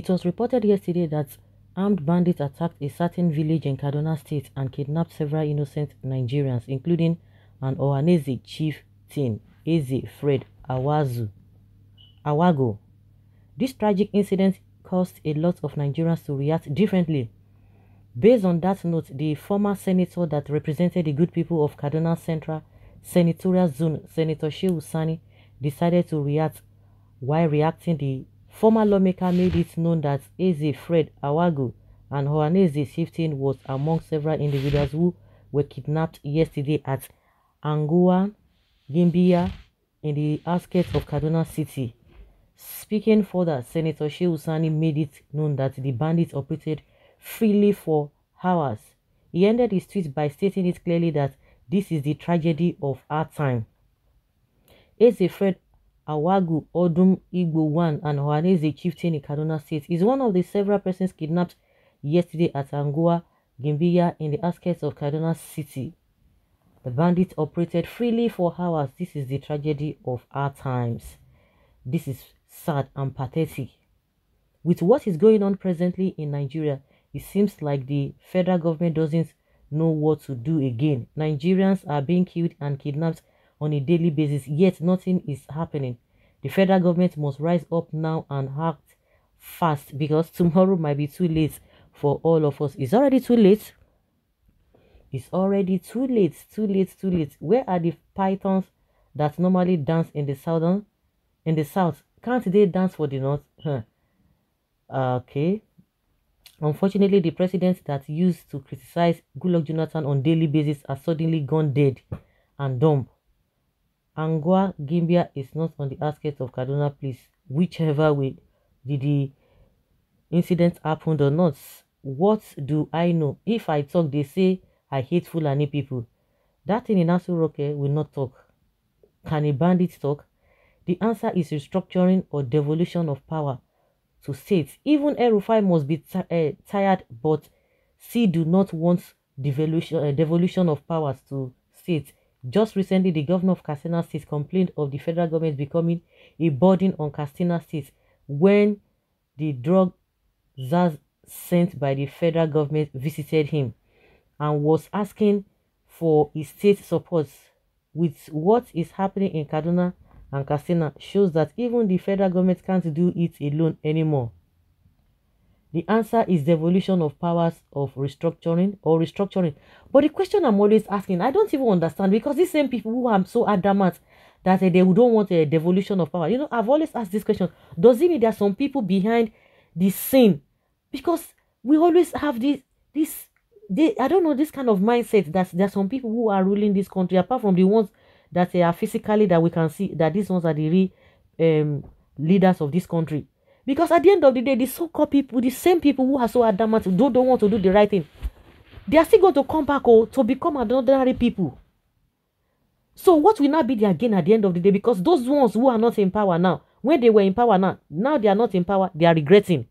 It was reported yesterday that armed bandits attacked a certain village in Kaduna State and kidnapped several innocent Nigerians, including an OHANAEZE chieftain, Eze Fred Awago. This tragic incident caused a lot of Nigerians to react differently. Based on that note, the former senator that represented the good people of Kaduna Central Senatorial Zone, Senator Ķ11, decided to react. While reacting, the former lawmaker made it known that Eze Fred Awago and OHANAEZE chieftain was among several individuals who were kidnapped yesterday at Anguwa, Gimbiya, in the outskirts of Kaduna City. Speaking further, Senator Ķ11 made it known that the bandits operated freely for hours. He ended his tweet by stating it clearly that this is the tragedy of our time. Eze Fred Awago Odum Igbo 1 and OHANAEZE chieftain in Kaduna State is one of the several persons kidnapped yesterday at Anguwa, Gimbiya, in the outskirts of Kaduna City. The bandits operated freely for hours. This is the tragedy of our times. This is sad and pathetic. With what is going on presently in Nigeria, it seems like the federal government doesn't know what to do again. Nigerians are being killed and kidnapped on a daily basis, yet nothing is happening. The federal government must rise up now and act fast, because tomorrow might be too late for all of us. It's already too late. It's already too late, too late, too late. Where are the pythons that normally dance in the south? Can't they dance for the north? Okay. Unfortunately, the presidents that used to criticize Goodluck Jonathan on daily basis are suddenly gone dead and dumb. Anguwa Gimbiya is not on the outskirts of Kaduna, please. Whichever way did the incident happened or not, what do I know? If I talk, they say I hate Fulani people. That thing in Aso Rock will not talk. Can a bandit talk? The answer is restructuring or devolution of power to states. Even El-Rufai must be tired, but C do not want devolution of powers to states. Just recently, the governor of Katsina State complained of the federal government becoming a burden on Katsina State when the drug czar sent by the federal government visited him and was asking for his state support. With what is happening in Kaduna and Katsina shows that even the federal government can't do it alone anymore. The answer is devolution of powers of restructuring. But the question I'm always asking, I don't even understand, because these same people who are so adamant that they don't want a devolution of power. You know, I've always asked this question. Does it mean there are some people behind the scene? Because we always have I don't know, this kind of mindset that there are some people who are ruling this country, apart from the ones that they are physically, that we can see that these ones are the real leaders of this country. Because at the end of the day, the so-called people, the same people who are so adamant don't want to do the right thing, they are still going to come back to become ordinary people. So what will not be their gain at the end of the day? Because those ones who are not in power now, when they were in power now they are not in power, they are regretting.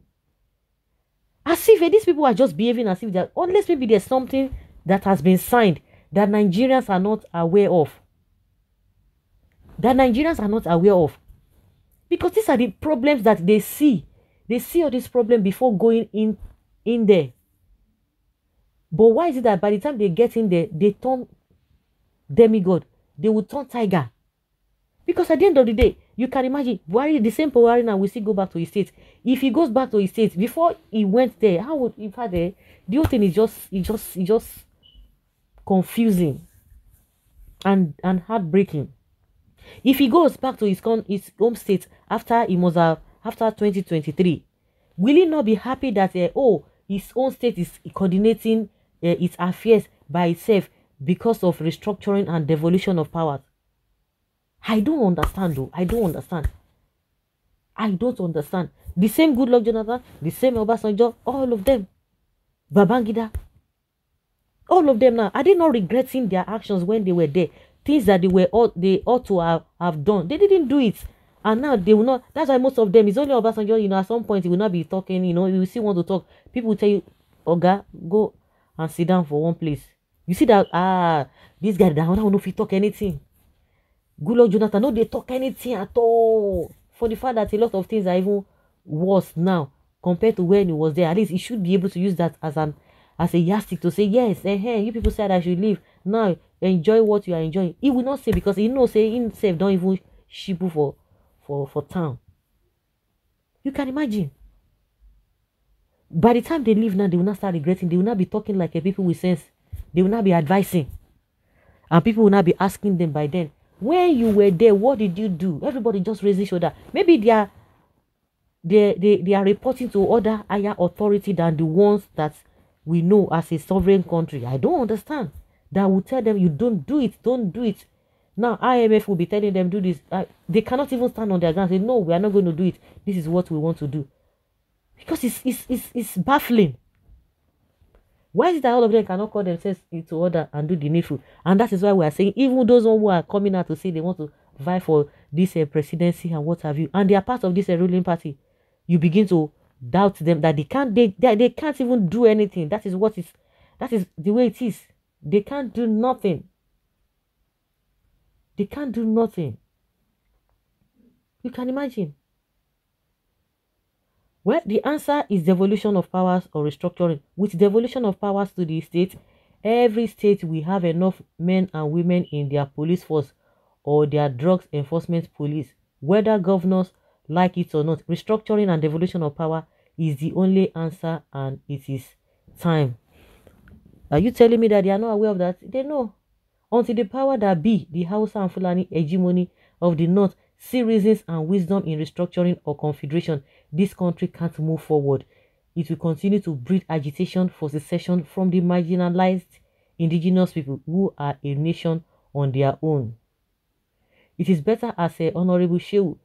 As if these people are just behaving as if that, unless maybe there's something that has been signed that Nigerians are not aware of. Because these are the problems that they see. They see all these problems before going in there. But why is it that by the time they get in there, they turn demigod? They will turn tiger. Because at the end of the day, you can imagine, the same Buhari now will still go back to his state. If he goes back to his state, before he went there, how would, in fact, the whole thing is just confusing and heartbreaking. If he goes back to his home state after 2023, will he not be happy that his own state is coordinating its affairs by itself because of restructuring and devolution of powers? I don't understand though. I don't understand. The same Goodluck Jonathan, the same Obasanjo, all of them, Babangida, all of them now, are they not regretting their actions when they were there? Things that they ought to have done. They didn't do it. And now they will not. That's why most of them, it's only Obasanjo, at some point he will not be talking, you will still want to talk. People will tell you, Oga, go and sit down for one place. You see that, this guy, I don't know if he talk anything. Goodluck Jonathan, no, they talk anything at all. For the fact that a lot of things are even worse now compared to when he was there. At least he should be able to use that as a yardstick to say, yes, you people said I should leave. Now enjoy what you are enjoying. He will not say, because he knows say himself don't even ship for town. You can imagine. By the time they leave now, they will not start regretting. They will not be talking like a people with sense. They will not be advising. And people will not be asking them by then, when you were there, what did you do? Everybody just raise their shoulder. Maybe they are reporting to other higher authority than the ones that we know as a sovereign country. I don't understand. That will tell them, you don't do it, don't do it. Now IMF will be telling them do this. They cannot even stand on their ground and say, no, we are not going to do it. This is what we want to do. Because it's baffling. Why is it that all of them cannot call themselves into order and do the needful? And that is why we are saying, even those who are coming out to say they want to vie for this presidency and what have you, and they are part of this ruling party, you begin to doubt them that they can't even do anything. That is the way it is. They can't do nothing. They can't do nothing. You can imagine. Well, the answer is devolution of powers or restructuring. With devolution of powers to the state, every state will have enough men and women in their police force or their drugs enforcement police, whether governors like it or not. Restructuring and devolution of power is the only answer, and it is time. Are you telling me that they are not aware of that? They know. Until the power that be, the Hausa and Fulani hegemony of the North, see reasons and wisdom in restructuring or confederation, this country can't move forward. It will continue to breed agitation for secession from the marginalized indigenous people who are a nation on their own. It is better, as a Honorable Shehu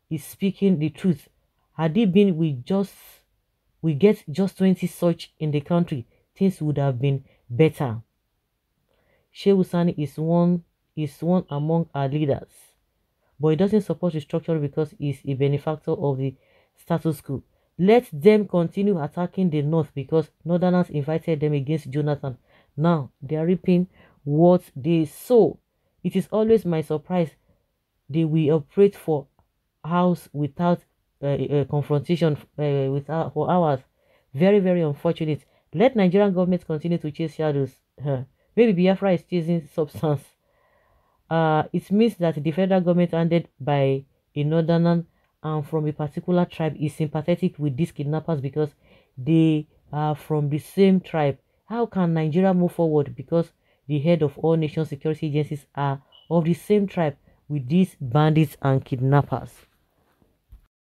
is speaking the truth. Had it been we get just 20 such in the country, things would have been better. Shehu Sani is one among our leaders, but he doesn't support restructuring because he's a benefactor of the status quo. Let them continue attacking the North because Northerners invited them against Jonathan. Now they are reaping what they sow. It is always my surprise they will operate for hours without confrontation for hours. Very, very unfortunate. Let Nigerian government continue to chase shadows. Maybe Biafra is chasing substance. It means that the federal government handed by a northerner and from a particular tribe is sympathetic with these kidnappers because they are from the same tribe. How can Nigeria move forward because the head of all nation security agencies are of the same tribe with these bandits and kidnappers?